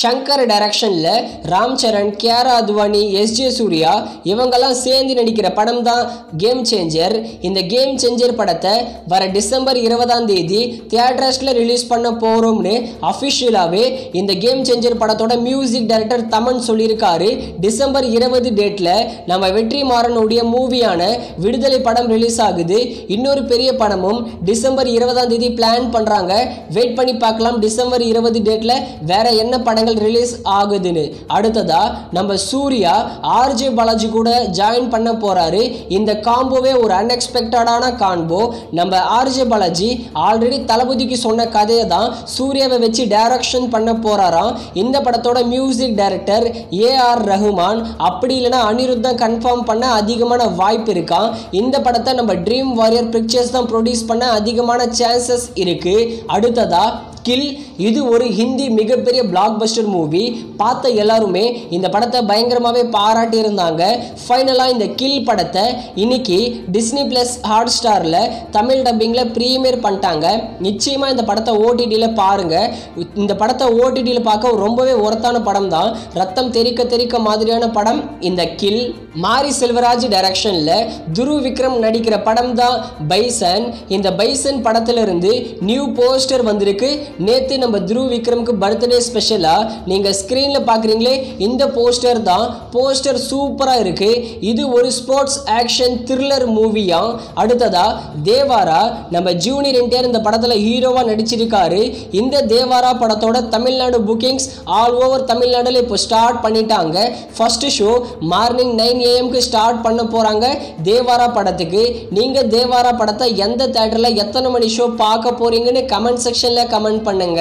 ஷங்கர் டைரக்ஷன்ல ராம் சரண், கியாரா அத்வானி, எஸ்ஜே சூர்யா இவங்கெல்லாம் சேர்ந்து நடிக்கிற படம் தான் கேம் சேஞ்சர். இந்த கேம் சேஞ்சர் படத்தை வர டிசம்பர் 20ஆம் தேதி தியேட்டர்ஸ்ல ரிலீஸ் பண்ண போறோம்னு அஃபிஷியலாவே இந்த கேம் சேஞ்சர் படத்தோட மியூசிக் டைரக்டர் தமன் சொல்லியிருக்காரு. டிசம்பர் 20 டேட்ல நம்ம வெற்றிமாறனுடைய மூவியான விடுதலை படம் ரிலீஸ் ஆகுது. இன்னொரு பெரிய படமும் டிசம்பர் 20ஆம் தேதி பிளான் பண்றாங்க. வெயிட் பண்ணி பார்க்கலாம் டிசம்பர் 20 டேட்ல வேற என்ன படங்கள் ரிலீஸ் ஆகுதுன்னு. அடுத்ததா நம்ம சூர்யா ஆர்ஜே பாலாஜி கூட ஜாயின் பண்ண போறாரு. இந்த காம்போவே ஒரு அன்எக்ஸ்பெக்டடான காம்போ. நம்ம ஆர்ஜே பாலாஜி ஆல்ரெடி தளபதிக்கு சொன்ன கதையை தான் சூர்யாவை வச்சு டைரக்ஷன் பண்ண போறாராம். இந்த படத்தோட மியூசிக் டைரக்டர் ஏஆர் ரஹ்மான், அப்படி இல்லைன்னா அனிருத்தம் கன்ஃபார்ம் பண்ண அதிகமான வாய்ப்பு இருக்கான். இந்த படத்தை நம்ம ட்ரீம் வாரியர் பிக்சர்ஸ் தான் ப்ரொடியூஸ் பண்ண அதிகமான சான்சஸ் இருக்கு. அடுத்ததா கில். இது ஒரு ஹிந்தி மிகப்பெரிய பிளாக் பஸ்டர் மூவி. பார்த்த எல்லாருமே இந்த படத்தை பயங்கரமாகவே பாராட்டி இருந்தாங்க. ஃபைனலாக இந்த கில் படத்தை இன்னைக்கு டிஸ்னி பிளஸ் ஹாட் ஸ்டாரில் தமிழ் டப்பிங்கில் ப்ரீமியர் பண்ணிட்டாங்க. நிச்சயமாக இந்த படத்தை ஓடிடியில் பாருங்கள். இந்த படத்தை ஓடிடியில் பார்க்க ரொம்பவே ஒர்த்தான படம் தான். ரத்தம் தெறிக்க தெறிக்க மாதிரியான படம் இந்த கில். மாரி செல்வராஜ் டைரக்ஷனில் துருவ் விக்ரம் நடிக்கிற படம் தான் பைசன். இந்த பைசன் படத்திலிருந்து நியூ போஸ்டர் வந்திருக்கு. நேற்று நம்ம துருவ் விக்ரமுக்கு பர்த்டே ஸ்பெஷலாக நீங்கள் ஸ்க்ரீனில் பார்க்குறீங்களே இந்த போஸ்டர் தான். போஸ்டர் சூப்பராக இருக்குது. இது ஒரு ஸ்போர்ட்ஸ் ஆக்ஷன் த்ரில்லர் மூவியா. அடுத்ததா தேவாரா. நம்ம ஜூனியர் என்டிஆர் இந்த படத்தில் ஹீரோவாக நடிச்சிருக்காரு. இந்த தேவாரா படத்தோட தமிழ்நாடு புக்கிங்ஸ் ஆல் ஓவர் தமிழ்நாடுல இப்போ ஸ்டார்ட் பண்ணிட்டாங்க. First show morning 9 AM start பண்ண போகிறாங்க தேவாரா படத்துக்கு. நீங்கள் தேவாரா படத்தை எந்த தேட்டரில் எத்தனை மணி ஷோ பார்க்க போறீங்கன்னு கமெண்ட் செக்ஷனில் கமெண்ட் பண்ணுங்க.